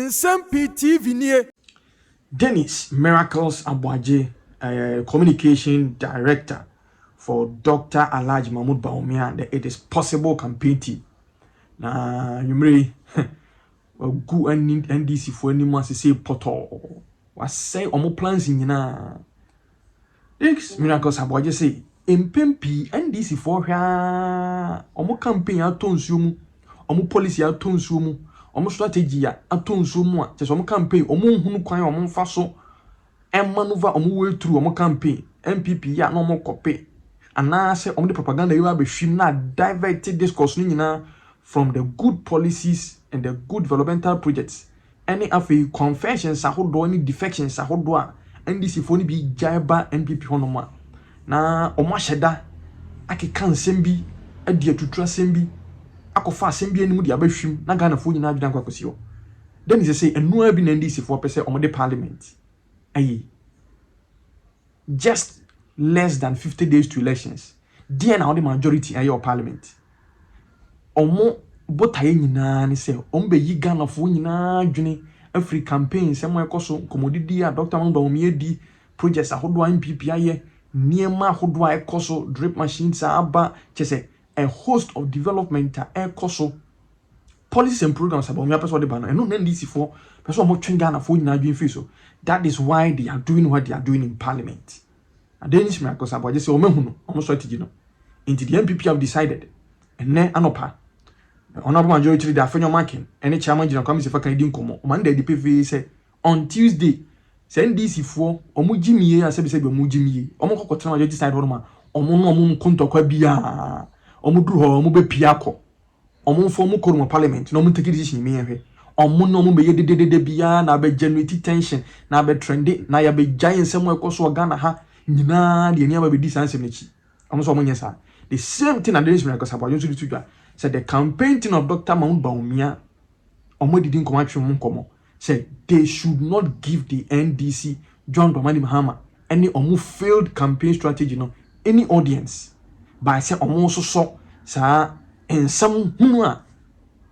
Nsem-Pii TV nie. Dennis Miracles Aboagye, communication director for Dr. Alhaji Mahmoud Bawumia, the It Is Possible campaign team. Na yumre gu NDC for any man say poto. Was say omo plans nyina. Dennis Miracles Aboagye say Nsem-Pii NDC for hwa omo campaign atonsuo mu, omo policy atonsuo mu. Omo strategy ya atonso mu a cheso omo campaign omo hunu kwan omo mfa so maneuver omo way through omo campaign MPP ya no omo kope ana se omo the propaganda you be hwim na divert discourse ni nyina from the good policies and the good developmental projects any afi confessions ahodo any defections ahodo a NDC fo ni bi jaiba MPP hono na omo ahyeda akeka nsem bi adi atutu asem bi akofa asem bi animu di abahwim na Ghana fo nyina adwan kwakosi ho then he say enu abi na NDC fo pese omo de parliament ayi just less than 50 days to elections there na the majority ayi of parliament omo botaye nyina ni say omo be yi Ghana fo nyina adwene afri campaign sem ekoso komodidi a Dr. Mahmoud Bawumia di projects ahodo MPP aye niema ahodo a ekoso drip machines aba chese a host of development ekoso policies and programs about me person de ban and no NDC for person mo twen Ghana for nyina adwen fi so that is why they are doing what they are doing in parliament and then is Miracles Aboagye say o mehu no o strategy no into the MPP have decided and then anopa honorable majority leader Afenyo Makin any chairman general committee for Canadian komo o man dey DPV say on Tuesday say NDC for omo jimie asebi se be omo jimie omo kokotena majority side ho ma omo no omo kontokwa bia omo duru ho omo be pia ko omo fo omo koru parliament no omo take decision me ehwe omo no omo be ye de bia na be generate tension na be trendy na ya be giant nsem ekoso Ghana ha nyina de nia ba be di sansem na chi omo so omo nyesa the same thing and Dennis Miracles Aboagye so ditudwa said the campaign team of Dr. Mahmoud Bawumia omo didn't come atwe mo komo said they should not give the NDC John Dramani Mahama any omo failed campaign strategy no any audience by say omo so sa ensam hunu a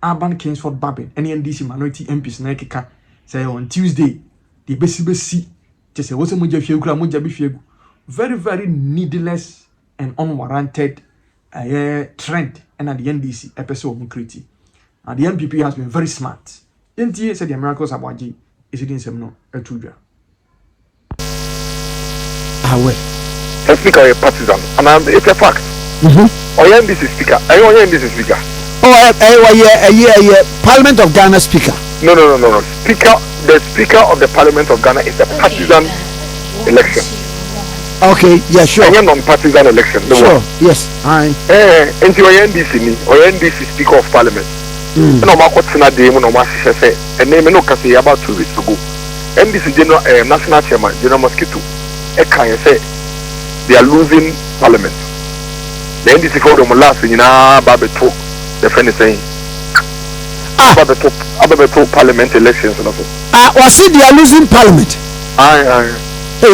Urban Kingsford Babin any NDC minority MPs na keka say on Tuesday the besi just say wose moja hwe kura moja bi hwe very very needless and unwarranted trend and at the NDC episode of creative and the MPP has been very smart enti said the Miracles Aboagye is it nsem no atudwa awe speaker a partisan and it's a fact NDC speaker NDC speaker Parliament of Ghana speaker no speaker the speaker of the Parliament of Ghana is a partisan election. Okay, yeah, sure. A non-partisan election. Sure, yes. Into NDC Speaker of Parliament. No matter what's in a day, no matter say, and name no can say about 2 weeks ago. NDC General National Chairman General Mosquito, can say they are losing Parliament. The NDC for them last in Babeto, the friend is saying, Babeto Parliament elections. Was it they are losing Parliament? Hey,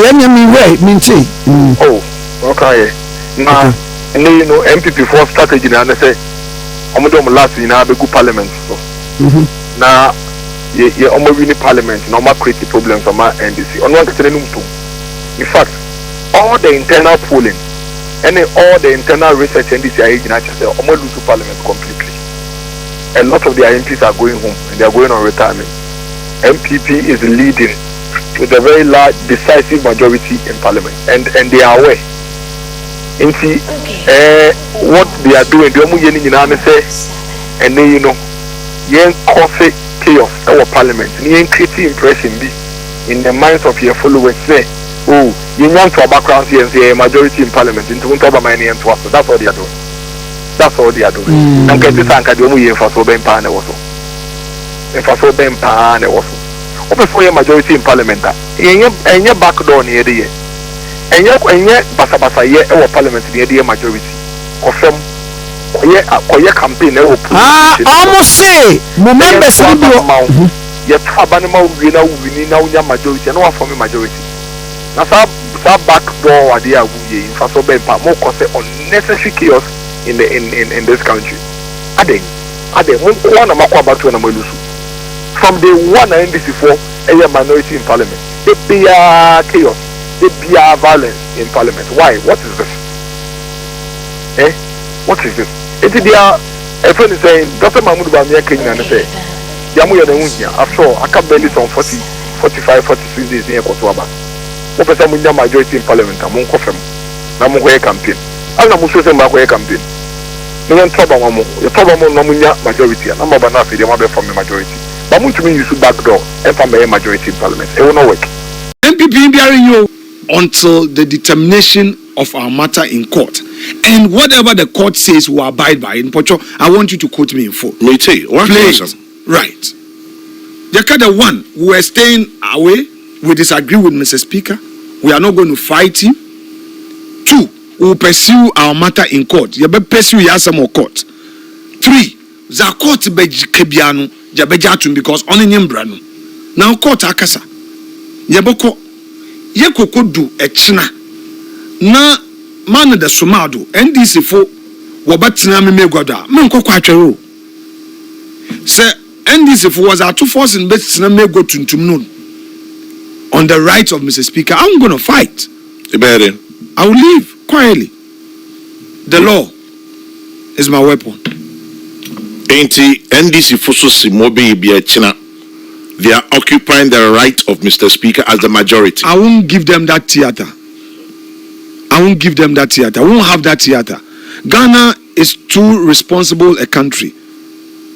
oh, okay. Now, you know, MPP for strategy and they say, I'm going to last in a good parliament. So, now, you're almost winning parliament, no more creative problems on my NDC. On one in fact, all the internal polling and all the internal research NDC are actually almost lose parliament completely. A lot of the MPs are going home and they are going on retirement. MPP is leading with a very large decisive majority in parliament and they are aware what they are doing and then you know cause chaos our parliament and creating impression be in the minds of your followers say oh you want to background here and say majority in parliament into money and so that's all they are doing and get this anka the for so ben pan also before majority in parliament enye backdoor near the year enye basa ye our parliament near the majority ofem koye campaign almost say members ye tabanema wini na unya majority no form majority na sa backdoor ade agu ye in faso ben pa mo cause unnecessary chaos in this country ade mo ko na makwa batu na malusu from the one NDC4 a minority in parliament. There be chaos, there be violence in parliament. Why? What is this? What is this? It is a friend is saying, Dr. Mahmoud Bamia Kenya and say, Yamuya Nunya, after all, I can't barely some 40, 45, 46 days in Kotwaba. What is a majority in parliament? I'm on coffee. I'm on campaign. I'm not Muslim campaign. No one trouble your trouble nomunya majority, and I'm about to from the majority. But I'm to use backdoor and from a majority in parliament. It will not work. MPP bearing you until the determination of our matter in court. And whatever the court says will abide by. In Pocho, I want you to quote me in full. Me too. Please. Right. The kind of one who are staying away, we disagree with Mr. Speaker. We are not going to fight him. Two, we will pursue our matter in court. You better pursue Yasamo court. Three, the court beji kebiano, jabejatum because only nyembrano. Now court akasa. Yaboko, yekoko do echina. Na man the Somado, NDC4, wabatina me goda. Men ko kwatwero. Say NDC4 was our two forces in best na me go tuntum on the rights of Mr. Speaker. I'm going to fight. I will leave quietly. The law is my weapon. NDC Fosusi Mobi China. They are occupying the right of Mr. Speaker as the majority. I won't give them that theater. I won't give them that theater. I won't have that theater. Ghana is too responsible a country.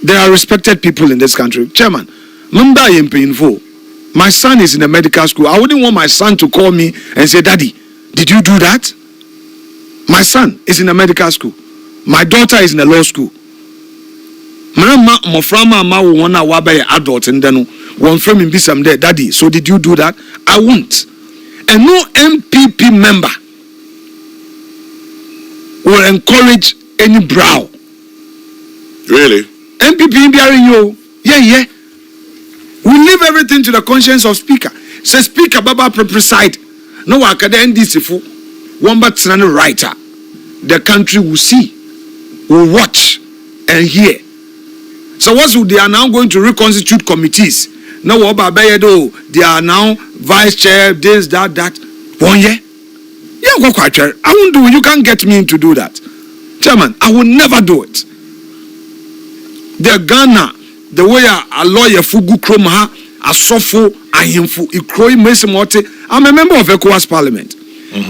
There are respected people in this country. Chairman, my son is in a medical school. I wouldn't want my son to call me and say, Daddy, did you do that? My son is in a medical school. My daughter is in a law school. Adult and then one frame in Bissam there, Daddy, so did you do that? I won't. And no MPP member will encourage any brow. Really? MPP bearing you. Yeah. We leave everything to the conscience of Speaker. Say Speaker Baba preside. No one can NDC for one but writer. The country will see, will watch and hear. So what would they are now going to reconstitute committees? No, they are now vice chair, this, that. 1 year? Yeah, go quite chair. I won't do it. You can't get me to do that. Chairman, I will never do it. The Ghana, the way a lawyer Fugu Kromha, a sofo, a himfu, Ikroi Mesimote, I'm a member of ECOWAS Parliament.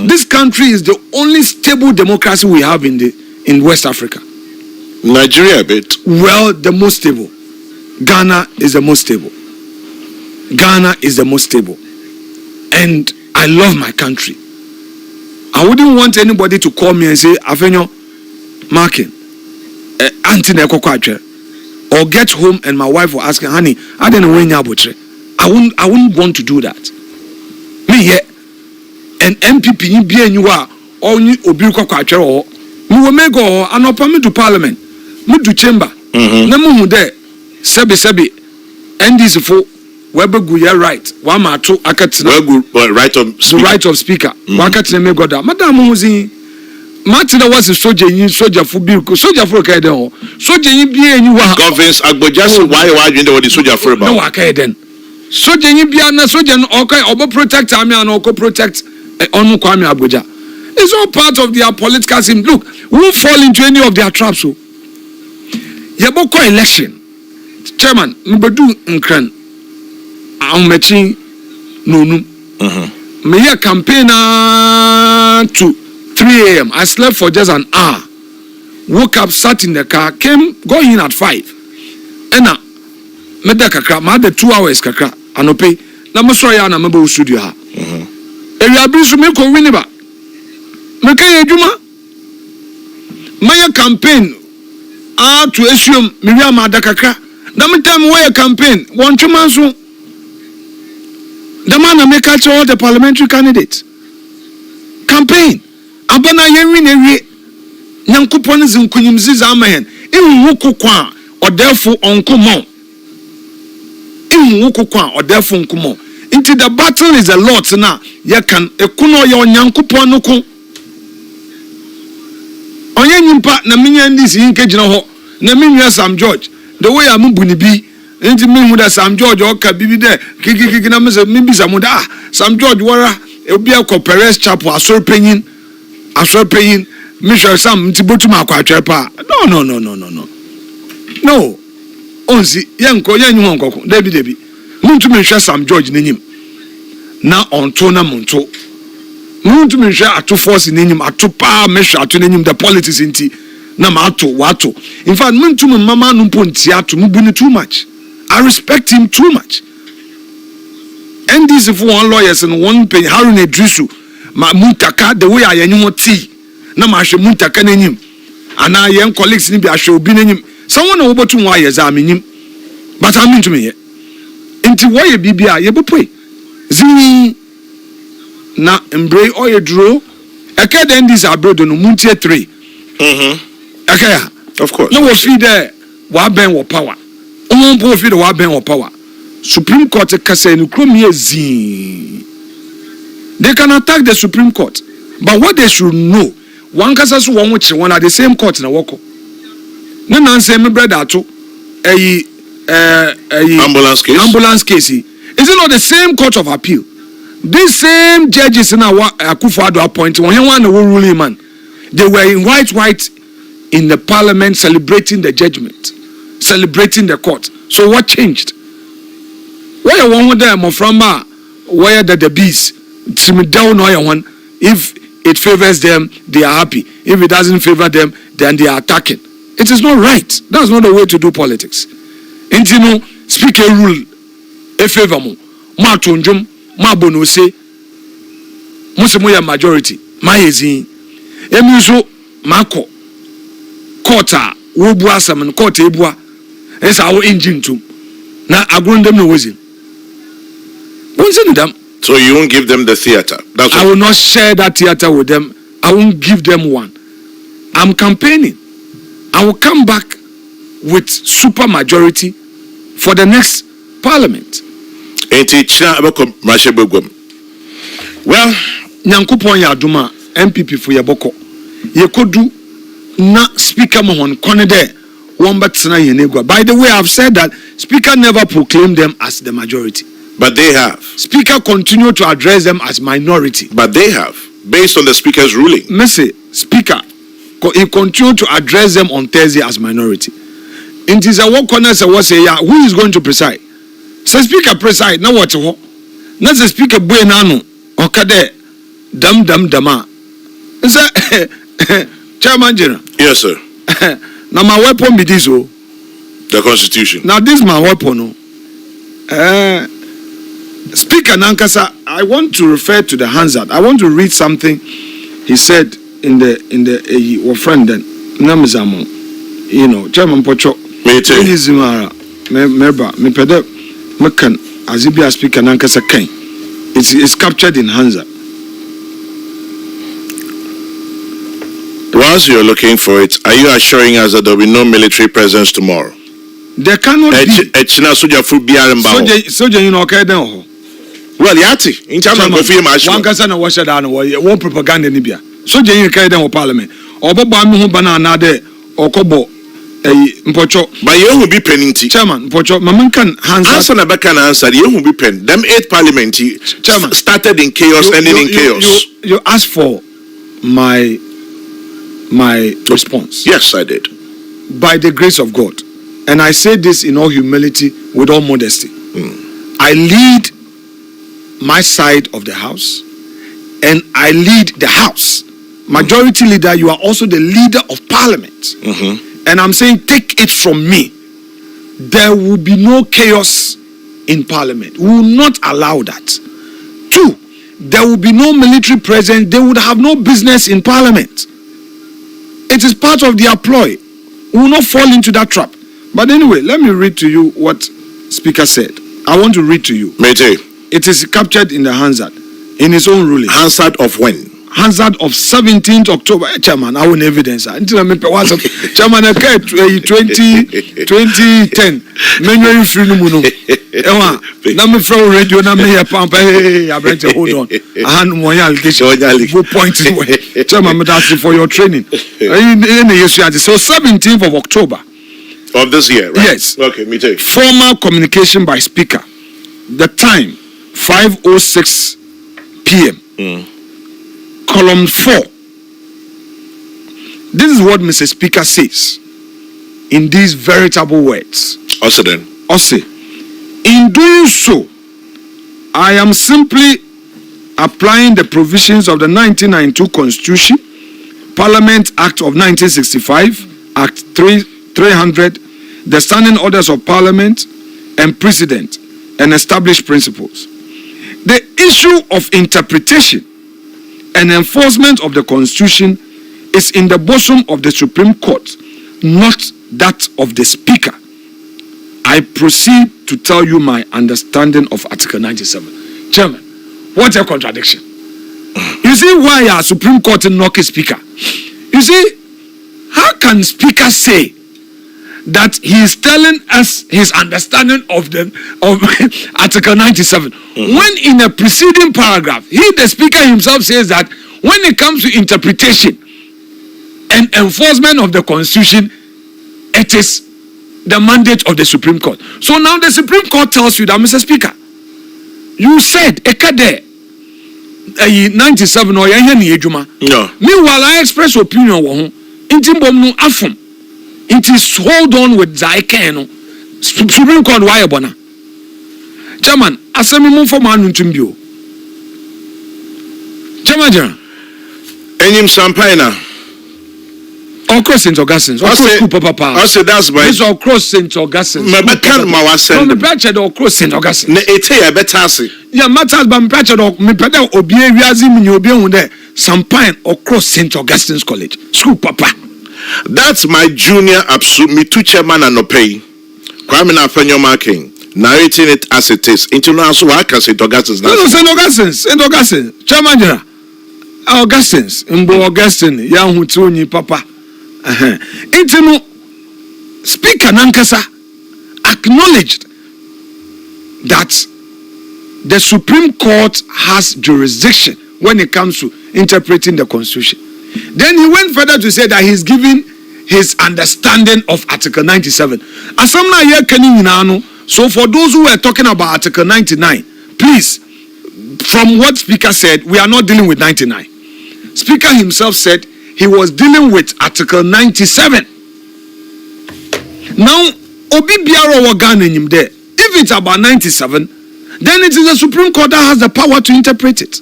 This country is the only stable democracy we have in West Africa. Nigeria a bit. Well, the most stable. Ghana is the most stable. Ghana is the most stable. And I love my country. I wouldn't want anybody to call me and say, Afenyo, Markin, Anthony Kokwache, or get home and my wife will ask, honey, I didn't know when you're butcher. I wouldn't want to do that. Me here, and MPP, you are only Obi Kokwache or me will make go and open me to Parliament. Me to chamber. Nemu there. Sebi. NDC for Weber Guya right. Wama to akatina. Right of speaker. Wakatina me goda. Madam Muzi. Martina was a soldier for Bilko. Soldier for Kaden. Soldier you be and you are. Convince Agbojas why you know the soldier for about. No, Akaden. Soldier you be a soldier okay, or protect Army and or protect Onu Kwame Abuja. It's all part of their political scene. Look, we won't fall into any of their traps. So, Yaboko election, Chairman, Mbadu Nkran, Amechi Nunu. Me campaign to 3 a.m. I slept for just an hour. Woke up, sat in the car, going in at 5. And now, Meda Kakra, I had the 2 hours Kakra, and okay. Namasoya, na member studio ha. Area Bisu Meko Winiba. Mekaya Juma. My campaign to assume Miriam Adakaka. Namitime where campaign 1 2 months. The man make catch all the parliamentary candidates. Campaign. Abana Yewin Yankupon is in Kunyimziz Amayan. In Wukukwa or therefore Uncle Mom. In Wukukwa or therefore Uncle Mom. Into the battle is a lot now. You can a kuno your Yankuponuku. Onye nyimpa na minya ndisi nke gina ho na minya Sam George the way I'm bunibi Enti me hu da Sam George oka bibi de kiki na me say me bisa mu da Sam George wara obi akọ Perez Chapel asor penyin me sure Sam nti botu ma akwa atwepa. No. Onzi yenko yenyu honkoko Debi. Muntu me hwe Sam George n'enyim. Na onto na monto. Muntu me hwe ato force n'enyim ato pa me hwe ato n'enyim the politics nti na ma ato wato. In fact muntu me mama no mpo nti ato mubuni too much. I respect him too much. NDC for one lawyers and one pay Harun Edrisu ma muntaka the way I anyimo tea na ma hwe muntaka n'enyim. Ana yen colleagues ni bi ahwe obi n'enyim. Someone over 2 years I mean but I mean to me into why a BBI you pray zini na embrace or you draw a kid and this abroad no muntie 3 okay of course no feed there wa ben wo power on feed wa ben wo power Supreme Court kase no kromie zin they can attack the Supreme Court but what they should know one kasa so one which one at the same court na woko no Nsem-Pii brother to ambulance case. Is it not the same court of appeal? These same judges in our Akufo-Addo appointed when he won the ruling man. They were in white in the parliament celebrating the judgment, celebrating the court. So what changed? Why you want them from where the bees down one? If it favors them, they are happy. If it doesn't favor them, then they are attacking. It is not right. That's not the way to do politics. And you know, speak a rule. A favor mo. Ma tonjum, ma bonose. Musemoya majority. Ma yezin. Emiso mako. Kota. Wobua saman. Kota ebua. Esa awo engine tum. Na agrun them no wazin. Them. So you won't give them the theater? That's I will not share that theater with them. I won't give them one. I'm campaigning. I will come back with super majority for the next parliament. Well, Nyankopon ya aduma MPP for yaboko. Yekodu na speaker mohon konede wombatsena yenegwa. By the way, I've said that speaker never proclaimed them as the majority. But they have. Speaker continued to address them as minority. But they have, based on the speaker's ruling. Messy, speaker, he continued to address them on Thursday as minority. It is a one corner say who is going to preside? Say speaker preside, now what? Not the speaker buenano, okade, dama. Say Chairman General. Yes, sir. Now my weapon be this, oh. The Constitution. Now this is my weapon, oh. Speaker Nankasa, I want to refer to the Hansard. I want to read something he said in the friend then Namizamo. You know, Chairman Pocho. Zimara. Meba, me pede mekan azibia speaker Nankasa Ken. It's captured in Hansard. Whilst you're looking for it, are you assuring us that there will be no military presence tomorrow? There cannot be. Soldier, you know, okay, then. Well, yati. In terms of one person was shut down, one propaganda in Libya. Soldier, you carry them parliament. Or Bobamu banana there, or Kobo, a Mpocho. But you will be penning Chairman, Pocho, Mamankan, answer Nabakan answer, you will be pen. Them 8 parliamentary Chairman started in chaos, ending in chaos. You asked for my response. Yes, I did. By the grace of God. And I say this in all humility, with all modesty. I lead my side of the house, and I lead the house. Majority leader, you are also the leader of parliament. And I'm saying, take it from me. There will be no chaos in parliament. We will not allow that. 2, there will be no military presence. They would have no business in parliament. It is part of their ploy. We will not fall into that trap. But anyway, let me read to you what Speaker said. I want to read to you. Mete. It is captured in the Hansard, in his own ruling. Hansard of when? Hansard of 17th October. Chairman, I want evidence. Chairman, 2010. Memory free no muno. Na me from radio na me here pampa. Hey, I bring to hold on. I hand mo ya allegation. Go point to Chairman, that's for your training. So 17th of October. Of this year, right? Yes. Okay, me too. Formal communication by Speaker. The time, 5:06 p.m. Column 4. This is what Mr. Speaker says in these veritable words. Also then. Ose, in doing so, I am simply applying the provisions of the 1992 Constitution, Parliament Act of 1965, Act 300, the Standing Orders of Parliament and Precedent, and established principles. The issue of interpretation and enforcement of the Constitution is in the bosom of the Supreme Court, not that of the Speaker. I proceed to tell you my understanding of Article 97. Chairman, what a contradiction. You see why our Supreme Court knock a Speaker? You see, how can Speaker say that he is telling us his understanding of Article 97 when in a preceding paragraph, the Speaker himself says that when it comes to interpretation and enforcement of the Constitution, it is the mandate of the Supreme Court. So now the Supreme Court tells you that, Mr. Speaker, you said Ekade 97 or Yahani. No. Meanwhile, I express opinion. It is hold on with Zaikeno. Supreme Court, why abona? Chairman, asemi mum for man ntumbio. Chairman, Enyim Nsem-Pii. All cross St. Augustine. I say that's my. It's all cross St. Augustine. Me can ma wasend. Me patch all cross St. Augustine. Ne ete ya better say. Yeah, matters but me patch all me peda obi wiazi mi obi hu there. Nsem-Pii all cross St. Augustine's College. School papa. That's my junior absolute me two chairman and no pay. Kwame Nafenyo marking. Narrating it as it is. Into now so I can say St. Augustine's. No, St. Augustine. Chairman General. Augustine's. Mbo Augustine. Ya hu ti onyi papa. Into no Speaker Nankasa acknowledged that the Supreme Court has jurisdiction when it comes to interpreting the Constitution. Then he went further to say that he's giving his understanding of Article 97. So for those who were talking about Article 99, please, from what Speaker said, we are not dealing with 99. Speaker himself said he was dealing with Article 97. Now, Obi Biara Wagan in him there. If it's about 97, then it is the Supreme Court that has the power to interpret it.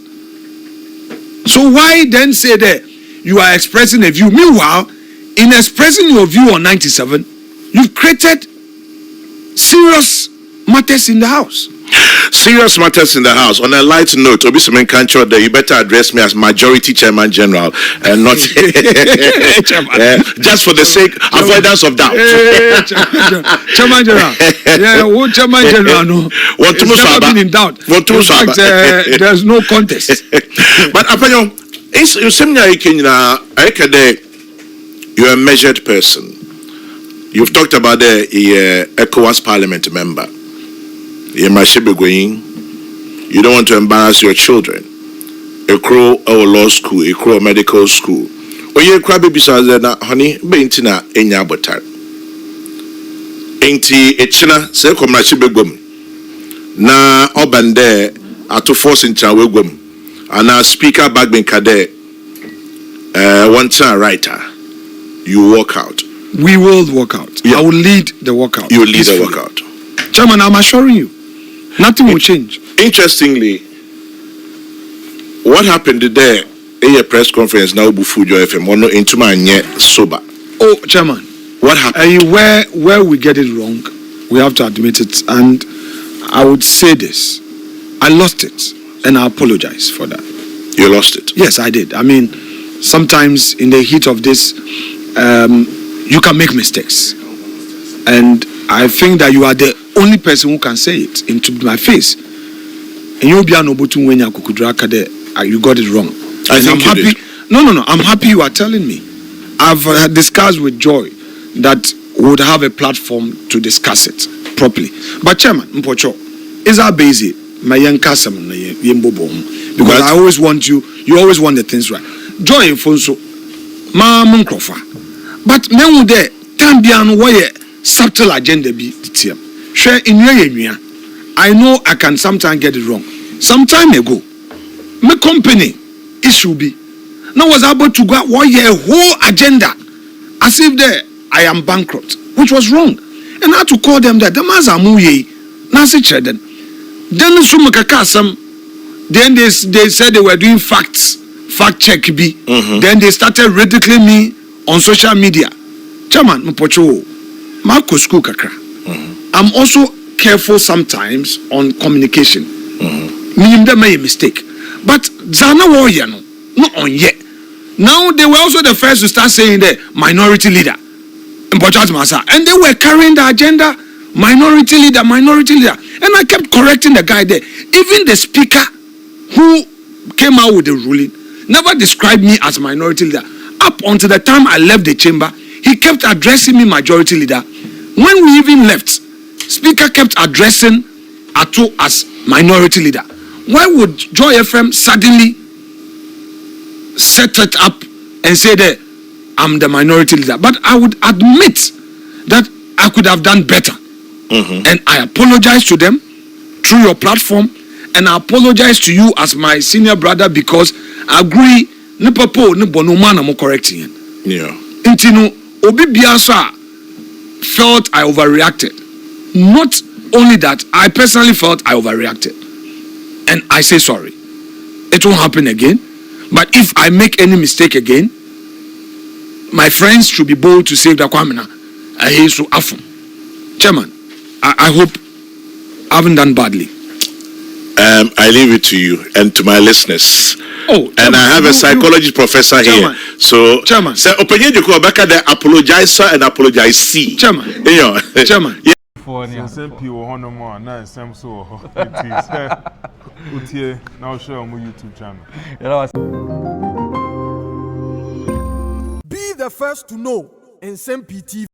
So why then say that you are expressing a view? Meanwhile, in expressing your view on 97, you've created serious matters in the House. Serious matters in the House. On a light note, Obi Semen Kancho, you better address me as Majority Chairman General and not just for the sake avoidance of doubt. Chairman General. Yeah, what Chairman General? No, it's never been in doubt. In fact, there's no contest. But Apanyo, you're a measured person. You've talked about the ECOWAS Parliament member. You don't want to embarrass your children. A crow or law school, a crow medical school. Or you crab besides that, honey, Bentina, Enya Botar. Ain't he a china, say, come Mashibegum. Na Obande, at to force in Chawegum. And our speaker back ben Kade, one time writer. You walk out. We will walk out. Yeah. I will lead the walkout. You will lead the walkout. Chairman, I'm assuring you, nothing will change. Interestingly, what happened there in a press conference now Bufujo FM one into my sober. Oh, Chairman. What happened? Where we get it wrong, we have to admit it. And I would say this. I lost it. And I apologize for that. You lost it? Yes, I did. I mean, sometimes in the heat of this, you can make mistakes. And I think that you are the only person who can say it into my face. And you'll be an obutu when you got it wrong. I'm happy. No. I'm happy you are telling me. I've discussed with Joy that we would have a platform to discuss it properly. But Chairman, Mpocho, is our basic. Because I always want you always want the things right. Joy Fonso, Ma Munkrofa. But men would there, Tambian Waye, subtle agenda be TM. Share in your I know I can sometimes get it wrong. Some time ago, my company issue be now was able to go one year whole agenda as if there I am bankrupt, which was wrong. And I had to call them that the maza muye nasi cheden. Then they said they were doing fact check be. Then they started ridiculing me on social media. Chairman, mpocho Marco school kakra. I'm also careful sometimes on communication. Meaning they made a mistake. But Zana warrior no, not on yet. Now they were also the first to start saying the minority leader. And they were carrying the agenda, minority leader. And I kept correcting the guy there. Even the speaker who came out with the ruling never described me as minority leader. Up until the time I left the chamber, he kept addressing me majority leader. When we even left, speaker kept addressing Ato as minority leader. Why would Joy FM suddenly set it up and say that I'm the minority leader? But I would admit that I could have done better. And I apologize to them through your platform, and I apologize to you as my senior brother because I agree ni papo ni bonoma mo correcting. Yeah. Intino obi biasa felt I overreacted. Not only that, I personally felt I overreacted. And I say sorry. It won't happen again. But if I make any mistake again, my friends should be bold to say that Kwamina, I hate so often. Chairman, I hope I haven't done badly. I leave it to you and to my listeners. Oh, and I have a psychology professor Chairman, here. So, Chairman, so opinion you go back at the apologizer and apologize see. Chairman, Chairman. Yeah. For Nsem-Pii will honor more, now Nsem so it is. Now show on my YouTube channel. Be the first to know Nsem-Pii TV.